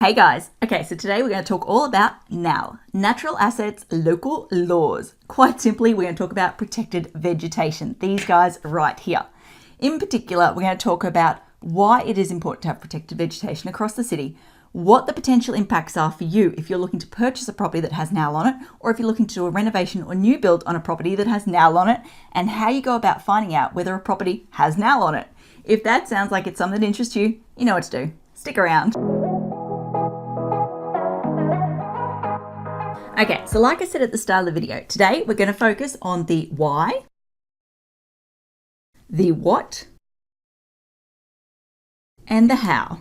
Hey guys, okay, so today we're going to talk all about NALL, Natural Assets Local Laws. Quite simply, we're going to talk about protected vegetation, these guys right here. In particular, we're going to talk about why it is important to have protected vegetation across the city, what the potential impacts are for you if you're looking to purchase a property that has NALL on it, or if you're looking to do a renovation or new build on a property that has NALL on it, and how you go about finding out whether a property has NALL on it. If that sounds like it's something that interests you, you know what to do. Stick around. Okay, so like I said at the start of the video, today we're going to focus on the why, the what, and the how.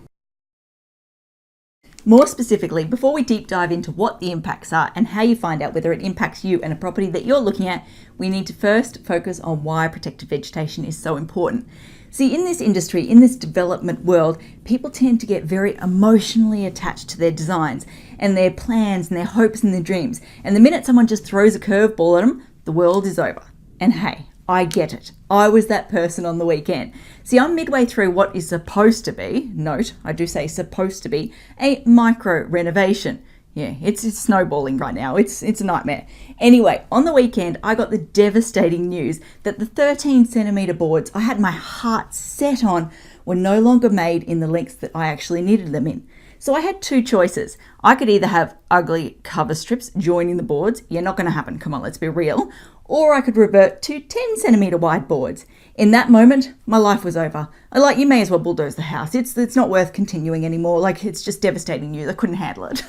More specifically, before we deep dive into what the impacts are and how you find out whether it impacts you and a property that you're looking at, we need to first focus on why protected vegetation is so important. See, in this industry, in this development world, people tend to get very emotionally attached to their designs and their plans and their hopes and their dreams. And the minute someone just throws a curveball at them, the world is over. And hey, I get it. I was that person on the weekend. See, I'm midway through what is supposed to be, note, I do say supposed to be, a micro renovation. Yeah, it's snowballing right now. It's a nightmare. Anyway, on the weekend, I got the devastating news that the 13 centimetre boards I had my heart set on were no longer made in the lengths that I actually needed them in. So I had two choices. I could either have ugly cover strips joining the boards. Yeah, not going to happen. Come on, let's be real. Or I could revert to 10 centimetre wide boards. In that moment, my life was over. You may as well bulldoze the house. It's not worth continuing anymore. It's just devastating news. I couldn't handle it.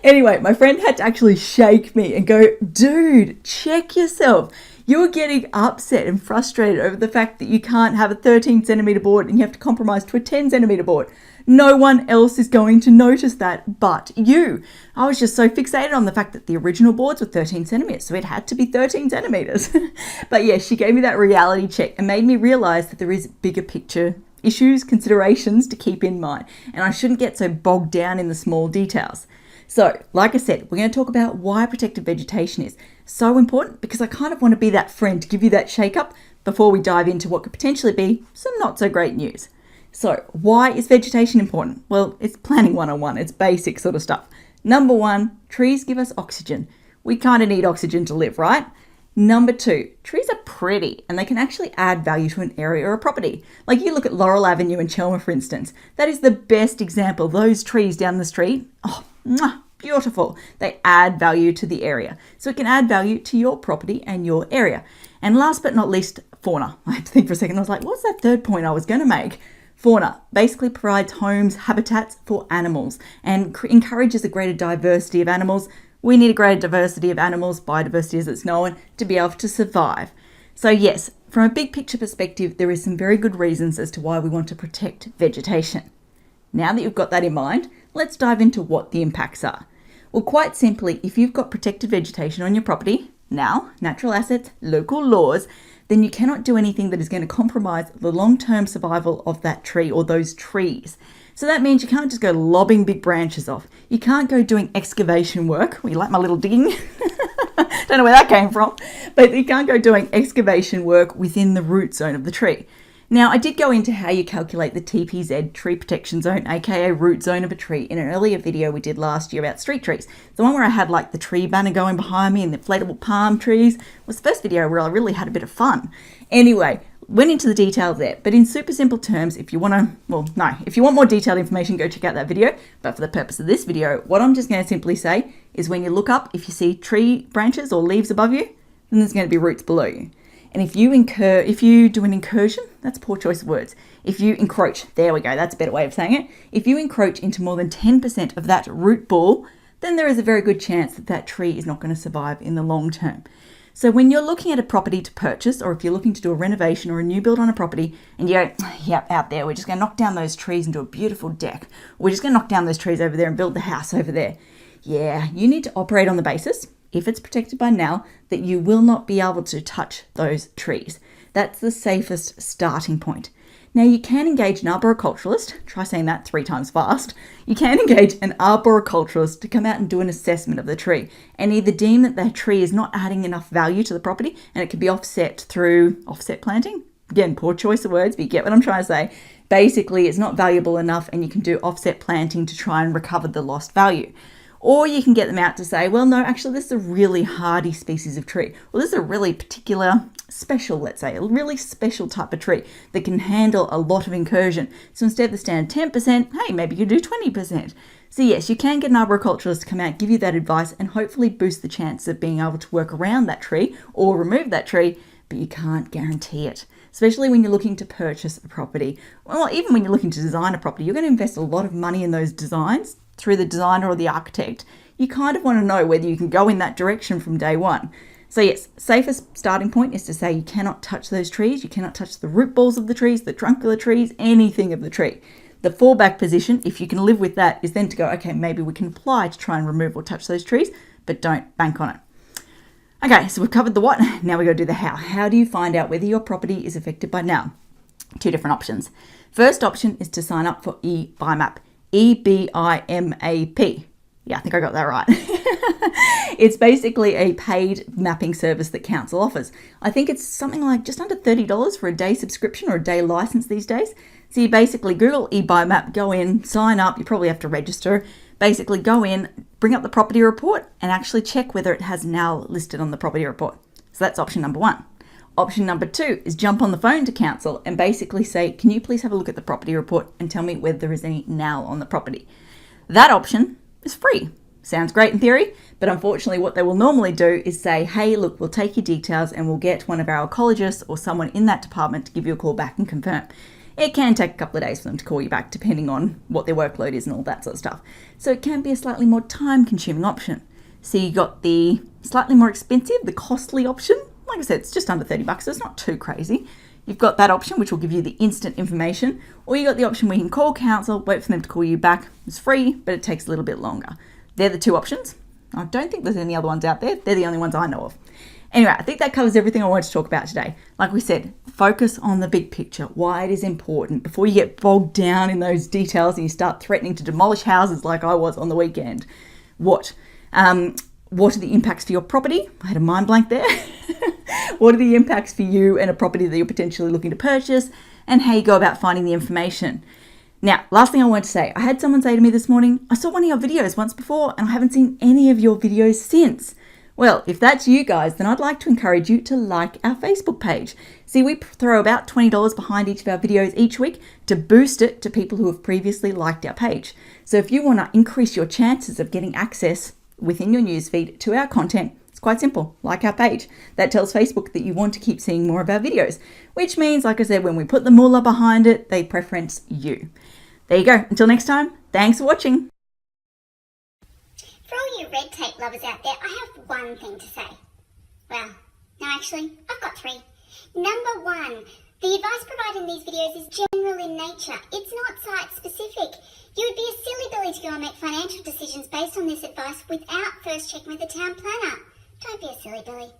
Anyway, my friend had to actually shake me and go, dude, check yourself. You're getting upset and frustrated over the fact that you can't have a 13 centimetre board and you have to compromise to a 10 centimetre board. No one else is going to notice that but you. I was just so fixated on the fact that the original boards were 13 centimetres, so it had to be 13 centimetres. But yeah, she gave me that reality check and made me realise that there is bigger picture issues, considerations to keep in mind, and I shouldn't get so bogged down in the small details. So, like I said, we're going to talk about why protected vegetation is so important, because I kind of want to be that friend to give you that shake-up before we dive into what could potentially be some not so great news. So, why is vegetation important? Well, it's planning 101. It's basic sort of stuff. Number one, trees give us oxygen. We kind of need oxygen to live, right? Number two, trees are pretty and they can actually add value to an area or a property. Like you look at Laurel Avenue in Chelmer, for instance. That is the best example. Those trees down the street, oh, beautiful. They add value to the area. So it can add value to your property and your area. And last but not least, fauna. I had to think for a second. I was like, what's that third point I was going to make? Fauna basically provides homes, habitats for animals and encourages a greater diversity of animals. We need a greater diversity of animals, biodiversity as it's known, to be able to survive. So yes, from a big picture perspective, there is some very good reasons as to why we want to protect vegetation. Now that you've got that in mind, let's dive into what the impacts are. Well, quite simply, if you've got protected vegetation on your property, now, natural assets, local laws, then you cannot do anything that is going to compromise the long-term survival of that tree or those trees. So that means you can't just go lobbing big branches off. You can't go doing excavation work. Well, you like my little digging? Don't know where that came from. But you can't go doing excavation work within the root zone of the tree. Now, I did go into how you calculate the TPZ, tree protection zone, aka root zone of a tree, in an earlier video we did last year about street trees. The one where I had the tree banner going behind me and the inflatable palm trees was the first video where I really had a bit of fun. Anyway, went into the details there, but in super simple terms, if you want more detailed information, go check out that video. But for the purpose of this video, what I'm just going to simply say is when you look up, if you see tree branches or leaves above you, then there's going to be roots below you. And if you do an incursion, that's a poor choice of words. If you encroach, there we go, that's a better way of saying it. If you encroach into more than 10% of that root ball, then there is a very good chance that that tree is not going to survive in the long term. So when you're looking at a property to purchase, or if you're looking to do a renovation or a new build on a property, and you go, yep, out there, we're just going to knock down those trees and do a beautiful deck. We're just going to knock down those trees over there and build the house over there. Yeah, you need to operate on the basis, if it's protected by NALL, that you will not be able to touch those trees. That's the safest starting point. Now, you can engage an arboriculturalist, try saying that 3 times fast. You can engage an arboriculturalist to come out and do an assessment of the tree and either deem that the tree is not adding enough value to the property and it can be offset through offset planting. Again, poor choice of words, but you get what I'm trying to say. Basically, it's not valuable enough and you can do offset planting to try and recover the lost value. Or you can get them out to say, well, no, actually, this is a really hardy species of tree. Well, this is a really particular, special, let's say, a really special type of tree that can handle a lot of incursion. So instead of the standard 10%, hey, maybe you do 20%. So yes, you can get an arboriculturalist to come out, give you that advice, and hopefully boost the chance of being able to work around that tree or remove that tree, but you can't guarantee it. Especially when you're looking to purchase a property. Well, even when you're looking to design a property, you're going to invest a lot of money in those designs through the designer or the architect. You kind of want to know whether you can go in that direction from day one. So yes, safest starting point is to say you cannot touch those trees. You cannot touch the root balls of the trees, the trunk of the trees, anything of the tree. The fallback position, if you can live with that, is then to go, okay, maybe we can apply to try and remove or touch those trees, but don't bank on it. Okay, so we've covered the what, now we got to do the how. How do you find out whether your property is affected by NALL? Two different options. First option is to sign up for eBIMAP, EBIMAP. Yeah, I think I got that right. It's basically a paid mapping service that council offers. I think it's something like just under $30 for a day subscription or a day license these days. So you basically Google eBIMAP, go in, sign up, you probably have to register. Basically go in, bring up the property report and actually check whether it has NALL listed on the property report. So that's option number one. Option number two is jump on the phone to council and basically say, can you please have a look at the property report and tell me whether there is any NALL on the property. That option is free. Sounds great in theory, but unfortunately what they will normally do is say, hey, look, we'll take your details and we'll get one of our ecologists or someone in that department to give you a call back and confirm. It can take a couple of days for them to call you back depending on what their workload is and all that sort of stuff. So it can be a slightly more time-consuming option. So you got the slightly more expensive, the costly option. Like I said, it's just under $30, so it's not too crazy. You've got that option, which will give you the instant information, or you got the option where you can call council, wait for them to call you back. It's free, but it takes a little bit longer. They're the two options. I don't think there's any other ones out there. They're the only ones I know of. Anyway, I think that covers everything I wanted to talk about today. Like we said, focus on the big picture, why it is important, before you get bogged down in those details and you start threatening to demolish houses like I was on the weekend. What are the impacts for your property? I had a mind blank there. What are the impacts for you and a property that you're potentially looking to purchase, and how you go about finding the information. Now, last thing I want to say, I had someone say to me this morning, I saw one of your videos once before and I haven't seen any of your videos since. Well, if that's you guys, then I'd like to encourage you to like our Facebook page. See, we throw about $20 behind each of our videos each week to boost it to people who have previously liked our page. So if you want to increase your chances of getting access within your newsfeed to our content, it's quite simple. Like our page. That tells Facebook that you want to keep seeing more of our videos, which means, like I said, when we put the moolah behind it, they preference you. There you go. Until next time, thanks for watching. For all you red tape lovers out there, I have one thing to say. Well, no, actually, I've got three. Number one, the advice provided in these videos is general in nature. It's not site specific. You would be a silly billy to go and make financial decisions based on this advice without first checking with the town planner. Don't be a silly billy.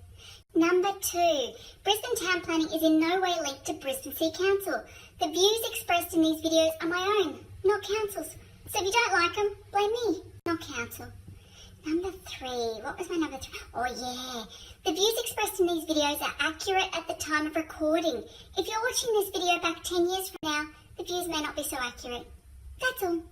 Number two, Brisbane town planning is in no way linked to Brisbane City Council. The views expressed in these videos are my own, not council's. So if you don't like them, blame me, not council. Number three, what was my number three? Oh yeah, the views expressed in these videos are accurate at the time of recording. If you're watching this video back 10 years from now, the views may not be so accurate. That's all.